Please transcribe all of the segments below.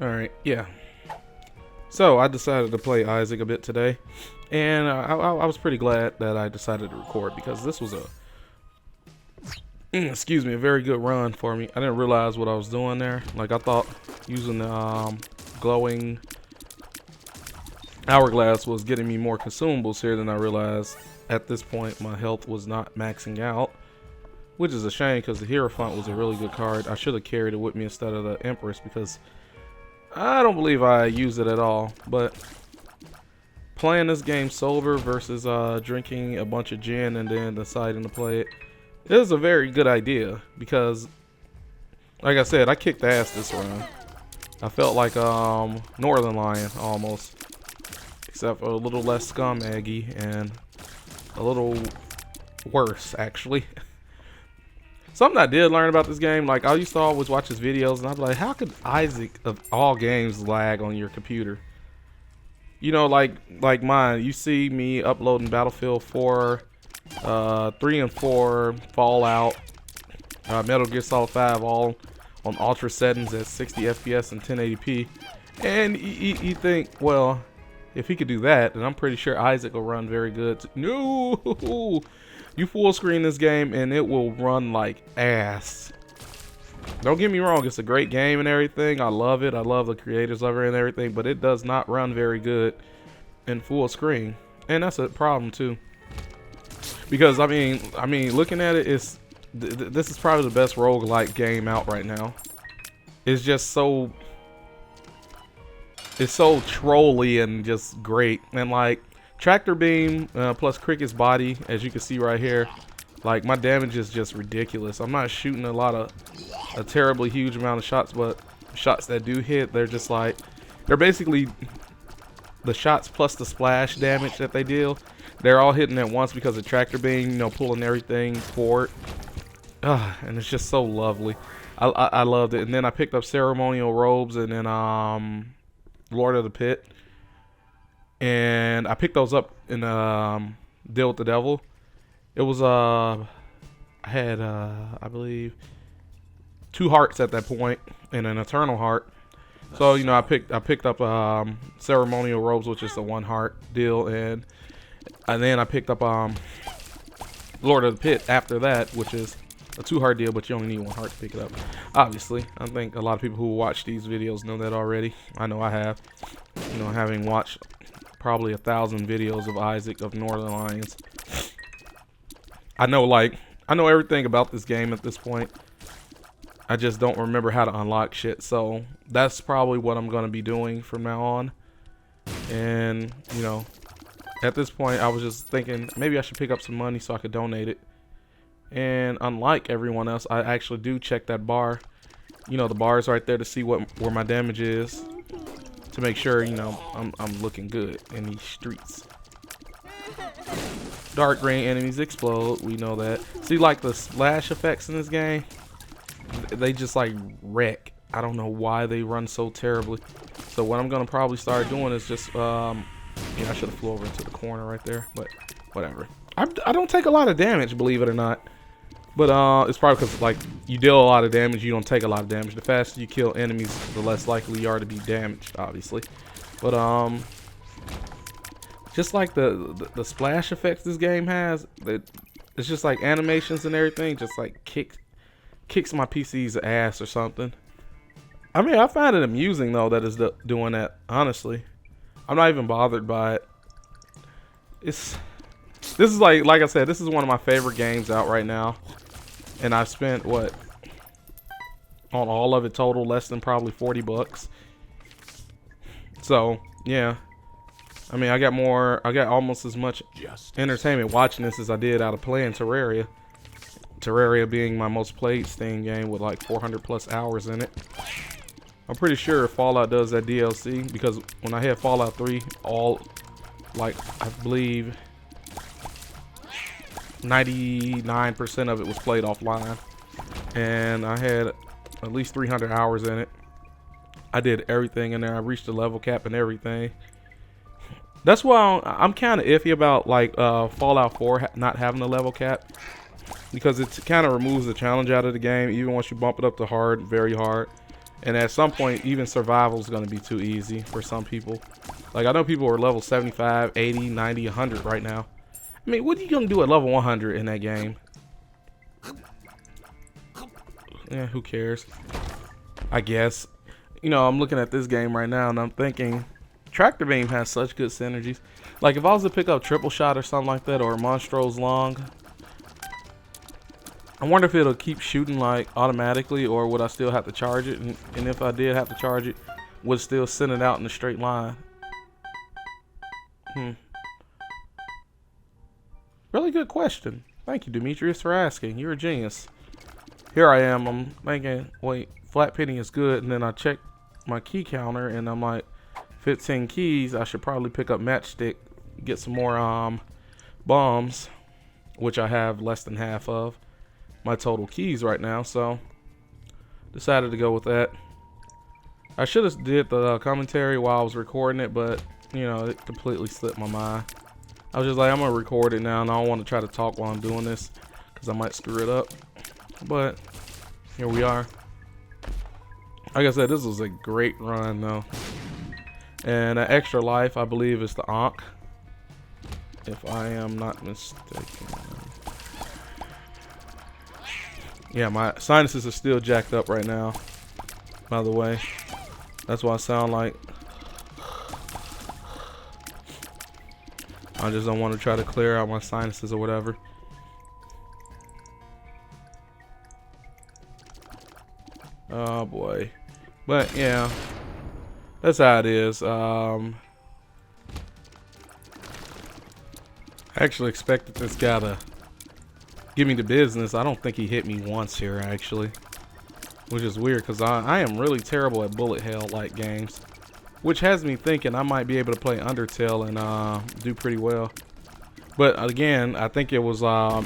Alright, yeah. So, I decided to play Isaac a bit today. And I was pretty glad that I decided to record because this was excuse me, a very good run for me. I didn't realize what I was doing there. Like, I thought using the glowing hourglass was getting me more consumables here than I realized. At this point, my health was not maxing out, which is a shame because the Hierophant was a really good card. I should have carried it with me instead of the Empress because I don't believe I used it at all. But playing this game sober versus drinking a bunch of gin and then deciding to play it is a very good idea because, like I said, I kicked ass this round. I felt like Northern Lion almost, except for a little less scumaggy and a little worse actually. Something I did learn about this game, like I used to always watch his videos and I'd be like, how could Isaac of all games lag on your computer? You know, like mine, you see me uploading Battlefield 4, 3 and 4, Fallout, Metal Gear Solid 5 all on ultra settings at 60 FPS and 1080p. And you think, well, if he could do that, then I'm pretty sure Isaac will run very good. No! You full screen this game and it will run like ass. Don't get me wrong, it's a great game and everything. I love it. I love the creators of it and everything, but it does not run very good in full screen. And that's a problem too. Because I mean, looking at it, this is probably the best roguelike game out right now. It's just so trolly and just great. And like Tractor Beam plus Cricket's body, as you can see right here, like my damage is just ridiculous. I'm not shooting a terribly huge amount of shots, but shots that do hit, they're just like, they're basically the shots plus the splash damage that they deal. They're all hitting at once because of Tractor Beam, you know, pulling everything forward. And it's just so lovely. I loved it. And then I picked up Ceremonial Robes and then Lord of the Pit. And I picked those up in Deal with the Devil. It was I had I believe 2 hearts at that point and an Eternal Heart. So you know I picked up Ceremonial Robes, which is the 1 heart deal, and then I picked up Lord of the Pit after that, which is a 2 heart deal, but you only need 1 heart to pick it up. Obviously, I think a lot of people who watch these videos know that already. I know I have. You know, having watched probably 1,000 videos of Isaac of Northern Lions. I know everything about this game at this point. I just don't remember how to unlock shit. So that's probably what I'm gonna be doing from now on. And you know, at this point I was just thinking maybe I should pick up some money so I could donate it. And unlike everyone else, I actually do check that bar. You know, the bar is right there to see where my damage is, to make sure, you know, I'm looking good in these streets. Dark green enemies explode, we know that. See, like the splash effects in this game, they just like wreck. I don't know why they run so terribly. So what I'm gonna probably start doing is just yeah, I should have flew over into the corner right there, but whatever. I don't take a lot of damage, believe it or not. But it's probably because like you deal a lot of damage, you don't take a lot of damage. The faster you kill enemies, the less likely you are to be damaged, obviously. But just like the splash effects this game has, it's just like animations and everything, just like kicks my PC's ass or something. I mean, I find it amusing though that it's doing that. Honestly, I'm not even bothered by it. This is like I said, this is one of my favorite games out right now. And I've spent, what, on all of it total, less than probably 40 bucks. So, yeah. I mean, I got almost as much entertainment watching this as I did out of playing Terraria. Terraria being my most played Steam game with like 400 plus hours in it. I'm pretty sure Fallout does that DLC, because when I had Fallout 3, I believe 99% of it was played offline, and I had at least 300 hours in it. I did everything in there. I reached the level cap and everything. That's why I'm kind of iffy about like Fallout 4 not having a level cap, because it kind of removes the challenge out of the game, even once you bump it up to hard, very hard. And at some point, even survival is going to be too easy for some people. Like, I know people are level 75, 80, 90, 100 right now. I mean, what are you going to do at level 100 in that game? Yeah, who cares? I guess. You know, I'm looking at this game right now and I'm thinking, Tractor Beam has such good synergies. Like, if I was to pick up Triple Shot or something like that, or Monstro's Long, I wonder if it'll keep shooting like automatically, or would I still have to charge it? And if I did have to charge it, would it still send it out in a straight line? Really good question. Thank you, Demetrius, for asking. You're a genius. Here I am. I'm thinking, wait, flat penny is good, and then I check my key counter, and I'm like, 15 keys. I should probably pick up Matchstick, get some more bombs, which I have less than half of my total keys right now, so decided to go with that. I should have did the commentary while I was recording it, but you know, it completely slipped my mind. I was just like, I'm gonna record it now, and I don't want to try to talk while I'm doing this because I might screw it up. But here we are. Like I said, this was a great run though. And an extra life, I believe, is the Ankh, if I am not mistaken. Yeah, my sinuses are still jacked up right now, by the way. That's why I sound like I just don't want to try to clear out my sinuses or whatever. Oh boy. But yeah, that's how it is. I actually expected this guy to give me the business. I don't think he hit me once here, actually, which is weird because I am really terrible at bullet hell like games, which has me thinking I might be able to play Undertale and do pretty well. But again, I think it was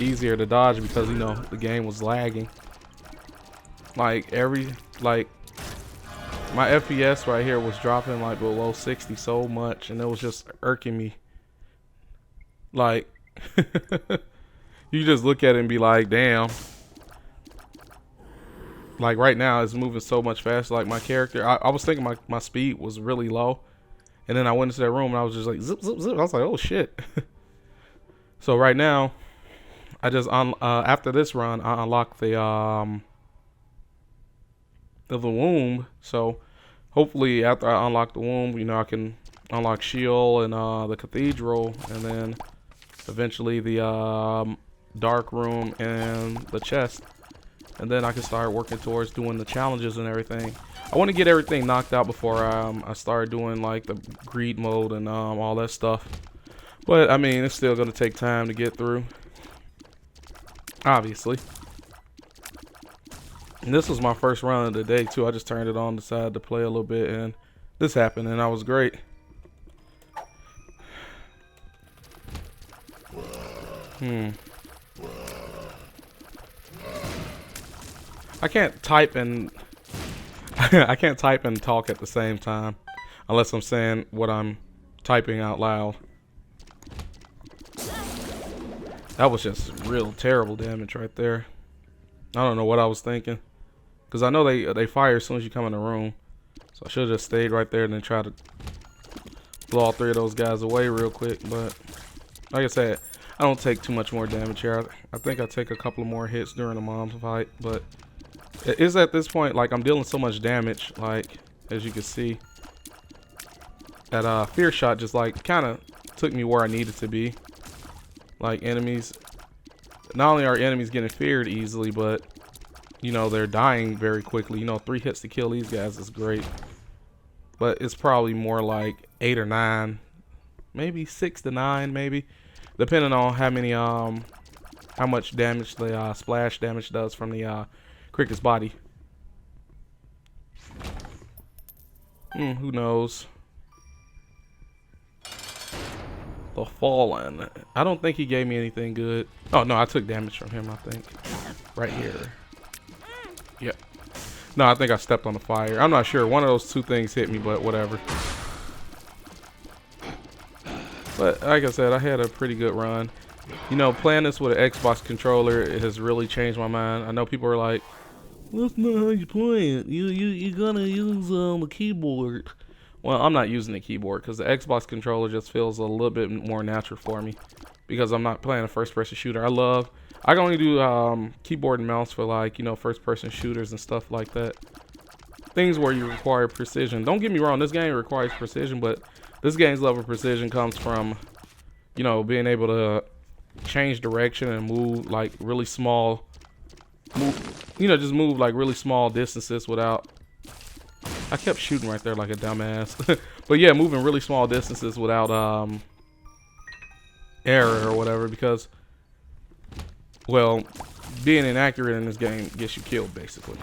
easier to dodge because, you know, the game was lagging. Like my FPS right here was dropping like below 60 so much, and it was just irking me. Like you just look at it and be like, damn. Like right now it's moving so much faster. Like my character, I was thinking my speed was really low, and then I went into that room and I was just like zip zip zip. I was like, oh shit. So right now I just after this run I unlocked the womb. So hopefully after I unlock the womb, you know, I can unlock Sheol and the cathedral, and then eventually the dark room and the chest, and then I can start working towards doing the challenges and everything. I want to get everything knocked out before I start doing like the greed mode and all that stuff. But I mean, it's still gonna take time to get through, obviously. And this was my first run of the day too. I just turned it on, decided to play a little bit, and this happened, and I was great. I can't type and I can't type and talk at the same time unless I'm saying what I'm typing out loud. That was just real terrible damage right there. I don't know what I was thinking, because I know they fire as soon as you come in the room. So I should have just stayed right there and then try to blow all three of those guys away real quick. But like I said, I don't take too much more damage here. I think I take a couple of more hits during the mom's fight, but it is at this point like I'm dealing so much damage, like as you can see, that fear shot just like kind of took me where I needed to be. Like enemies, not only are enemies getting feared easily, but you know, they're dying very quickly. You know, 3 hits to kill these guys is great, but it's probably more like 8 or 9, maybe 6 to 9, maybe, depending on how many how much damage the splash damage does from the cricket's body. Who knows? The Fallen. I don't think he gave me anything good. Oh no, I took damage from him, I think. Right here. Yep. No, I think I stepped on the fire. I'm not sure. One of those two things hit me, but whatever. But like I said, I had a pretty good run. You know, playing this with an Xbox controller, it has really changed my mind. I know people are like, That's not how you play it. You gotta use the keyboard. Well, I'm not using the keyboard because the Xbox controller just feels a little bit more natural for me because I'm not playing a first-person shooter. I can only do keyboard and mouse for, like, you know, first-person shooters and stuff like that. Things where you require precision. Don't get me wrong, this game requires precision, but this game's level of precision comes from, you know, being able to change direction and move like really small, just move like really small distances without. I kept shooting right there like a dumbass. But yeah, moving really small distances without error or whatever, because, well, being inaccurate in this game gets you killed basically.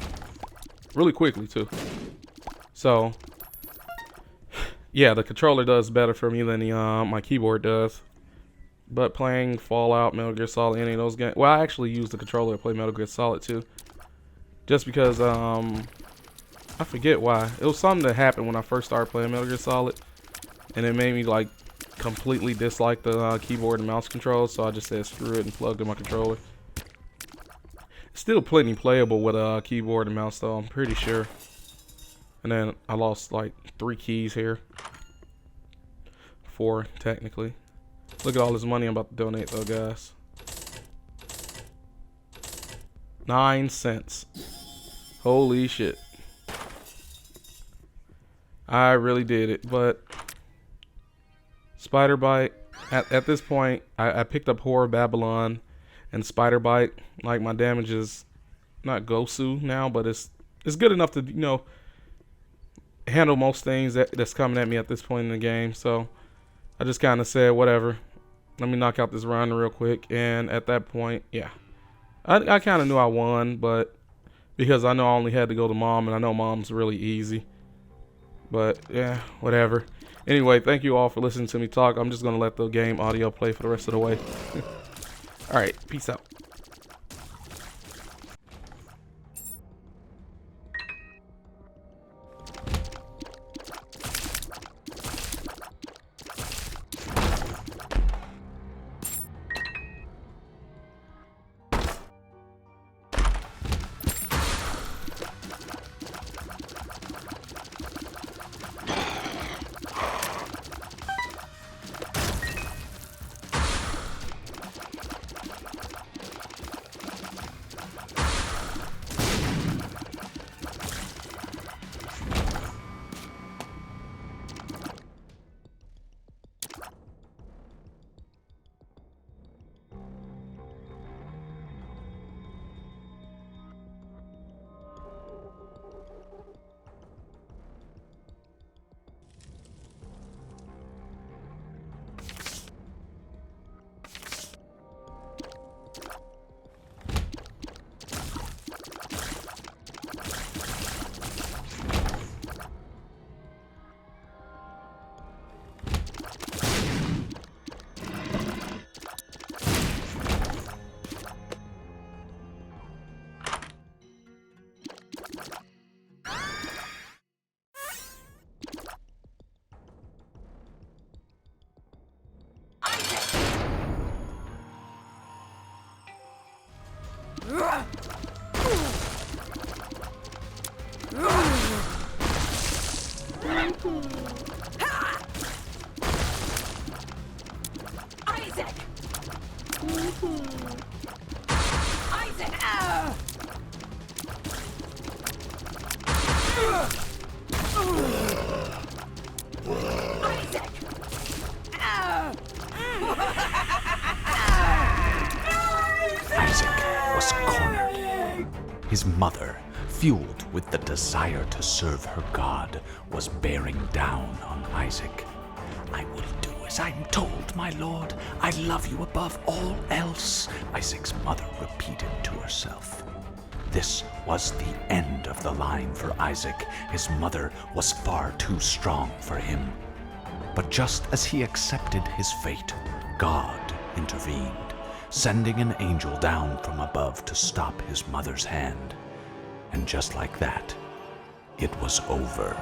Really quickly too. So yeah, the controller does better for me than the my keyboard does. But playing Fallout, Metal Gear Solid, any of those games, well, I actually use the controller to play Metal Gear Solid too, just because I forget why. It was something that happened when I first started playing Metal Gear Solid, and it made me like completely dislike the keyboard and mouse controls. So I just said screw it and plugged in my controller. Still plenty playable with a keyboard and mouse though, I'm pretty sure. And then I lost like 3 keys here. 4 technically. Look at all this money I'm about to donate though, guys. 9 cents. Holy shit. I really did it, but Spider Bite, at this point, I picked up Horror Babylon and Spider Bite. Like, my damage is not Gosu now, but it's good enough to, you know, handle most things that's coming at me at this point in the game. So I just kind of said, whatever, let me knock out this run real quick. And at that point, yeah, I kind of knew I won, but because I know I only had to go to Mom, and I know Mom's really easy. But yeah, whatever. Anyway, thank you all for listening to me talk. I'm just gonna let the game audio play for the rest of the way. All right, peace out. Isaac! Isaac! Isaac! Isaac was cornered. His mother, fueled with the desire to serve her God, was bearing down on Isaac. "I will do as I'm told, my lord. I love you above all else," Isaac's mother repeated to herself. This was the end of the line for Isaac. His mother was far too strong for him. But just as he accepted his fate, God intervened, sending an angel down from above to stop his mother's hand. And just like that, it was over.